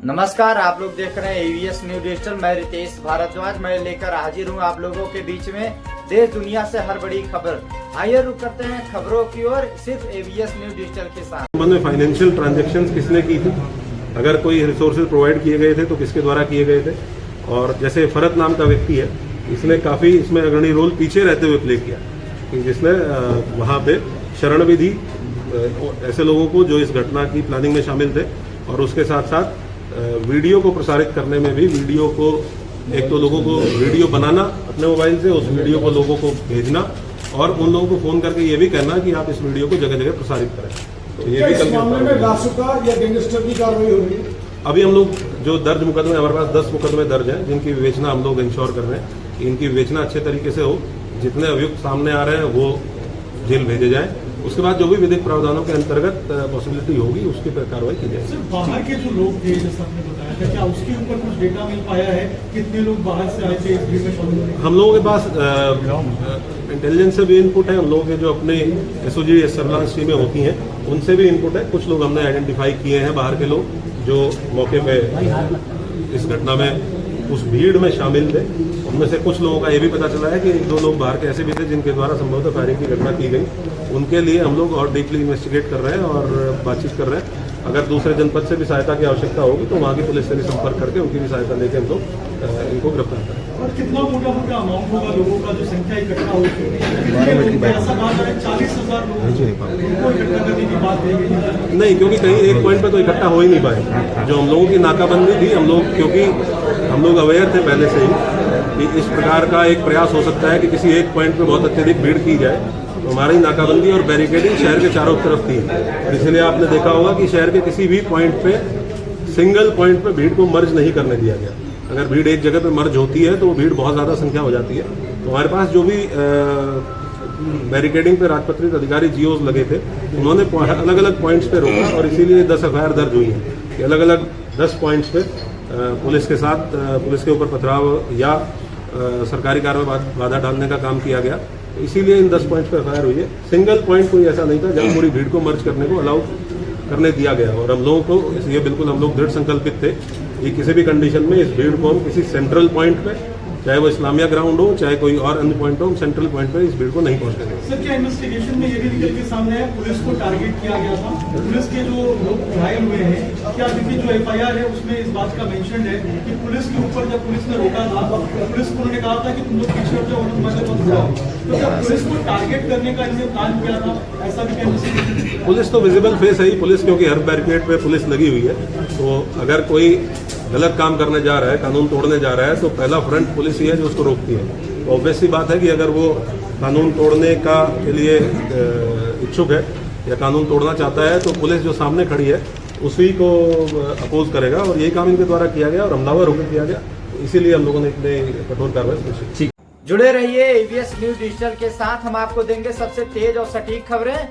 नमस्कार, आप लोग देख रहे हैं एवीएस न्यूज डिजिटल। मैं रितेश भारद्वाज मैं लेकर हाजिर हूं आप लोगों के बीच में देश दुनिया से हर बड़ी खबर। आइए रुक करते हैं खबरों की ओर सिर्फ एवीएस न्यूज डिजिटल के साथ। में फाइनेंशियल ट्रांजैक्शंस किसने की थी, अगर कोई रिसोर्सेज प्रोवाइड किए गए थे तो किसके द्वारा किए गए थे। और जैसे फरत नाम का व्यक्ति है, इसने काफी इसमें अग्रणी रोल पीछे रहते हुए प्ले किया, जिसने वहाँ पे शरण भी दी ऐसे लोगों को जो इस घटना की प्लानिंग में शामिल थे। और उसके साथ साथ वीडियो को प्रसारित करने में भी, वीडियो को एक तो लोगों को वीडियो बनाना अपने मोबाइल से, उस वीडियो को लोगों को भेजना और उन लोगों को फोन करके ये भी कहना कि आप इस वीडियो को जगह जगह प्रसारित करें। तो ये भी इस मामले में रासुका या गैंगस्टर की कार्रवाई हो रही है। अभी हम लोग जो दर्ज मुकदमे, हमारे पास 10 मुकदमे दर्ज हैं जिनकी विवेचना हम लोग इंश्योर कर रहे हैं कि इनकी विवेचना अच्छे तरीके से हो। जितने अभियुक्त सामने आ रहे हैं वो जेल भेजे जाएं। उसके बाद जो भी विधिक प्रावधानों के अंतर्गत पॉसिबिलिटी होगी उसकी पर कार्रवाई की जाएगी। सर, बाहर के जो लोग थे जैसा आपने बताया था, क्या उसके ऊपर कुछ डेटा मिल पाया है? कितने लोग बाहर से आए थे इस भीड़ में शामिल होने? हम लोगों के पास इंटेलिजेंस से भी इनपुट है, हम लोगों के जो अपने एसओजी सर्विलांस टीमें होती हैं उनसे भी इनपुट है। कुछ लोग हमने आइडेंटिफाई किए हैं बाहर के लोग जो मौके पे इस घटना में उस भीड़ में शामिल थे। उनमें से कुछ लोगों का ये भी पता चला है कि 1-2 लोग बाहर के ऐसे भी थे जिनके द्वारा संभवतः फायरिंग की घटना की गई। उनके लिए हम लोग और डीपली इन्वेस्टिगेट कर रहे हैं और बातचीत कर रहे हैं। अगर दूसरे जनपद से भी सहायता की आवश्यकता होगी तो वहाँ की पुलिस से भी संपर्क करके उनकी भी सहायता लेकर हम लोग इनको गिरफ्तार करें। और कितना मोटा मोटा अमाउंट होगा लोगों का जो संख्या इकट्ठा हो चुकी है? ऐसा बात है 40,000 लोगों को इकट्ठा करने की बात है नहीं, क्योंकि कहीं एक पॉइंट पे तो इकट्ठा हो ही नहीं पाए। जो हम लोगों की नाकाबंदी थी, हम लोग क्योंकि हम लोग अवेयर थे पहले से ही कि इस प्रकार का एक प्रयास हो सकता है कि किसी एक पॉइंट पे बहुत अत्यधिक भीड़ की जाए, तो हमारी नाकाबंदी और बैरिकेडिंग शहर के चारों तरफ थी। और इसलिए आपने देखा होगा कि शहर के किसी भी पॉइंट पे, सिंगल पॉइंट पे भीड़ को मर्ज नहीं करने दिया गया। अगर भीड़ एक जगह पे मर्ज होती है तो वो भीड़ बहुत ज़्यादा संख्या हो जाती है। तो हमारे पास जो भी बैरिकेडिंग पे राजपत्रित अधिकारी जीओज लगे थे, उन्होंने अलग अलग पॉइंट्स पे रोका और इसीलिए 10 एफआईआर दर्ज हुई हैं कि अलग अलग 10 पॉइंट्स पे पुलिस के साथ पुलिस के ऊपर पथराव या सरकारी कार्य में बाधा डालने का काम किया गया। इसीलिए इन 10 पॉइंट्स पे एफआईआर हुई है। सिंगल पॉइंट कोई ऐसा नहीं था जब पूरी भीड़ को मर्ज करने को अलाउ करने दिया गया। और हम लोगों को इसलिए बिल्कुल हम लोग दृढ़ संकल्पित थे कि किसी भी कंडीशन में इस भीड़ को हम किसी सेंट्रल पॉइंट पे, चाहे वो इस्लामिया ग्राउंड हो चाहे कोई और अन्य पॉइंट हो, हम सेंट्रल पॉइंट पे इस भीड़ को नहीं पहुंचने देंगे। सर, क्या इन्वेस्टिगेशन में ये भी निकल के सामने है पुलिस को टारगेट किया गया था? पुलिस के जो लोग घायल हुए हैं, क्या क्योंकि जो एफआईआर है उसमें इस बात का मेंशन है कि पुलिस के ऊपर जब पुलिस ने रोका था, पुलिस को उन्होंने कहा था कि तुम लोग पीछे हट जाओ और मत जाओ। तो क्या पुलिस को टारगेट करने का इन्हें प्लान किया था? ऐसा भी क्या? पुलिस तो विजिबल फेस है ही पुलिस, क्योंकि हर बैरिकेड पे पुलिस लगी हुई है। तो अगर कोई गलत काम करने जा रहा है, कानून तोड़ने जा रहा है, तो पहला फ्रंट पुलिस ही है जो उसको रोकती है। तो ऑब्वियस सी बात है कि अगर वो कानून तोड़ने का के लिए इच्छुक है या कानून तोड़ना चाहता है तो पुलिस जो सामने खड़ी है उसी को अपोज करेगा। और यही काम इनके द्वारा किया गया और हमलावर होकर किया गया। इसीलिए हम लोगों ने इतने कठोर कार्रवाई की। जुड़े रहिए एवीएस न्यूज डिजिटल के साथ, हम आपको देंगे सबसे तेज और सटीक खबरें।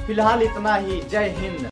फिलहाल इतना ही। जय हिंद।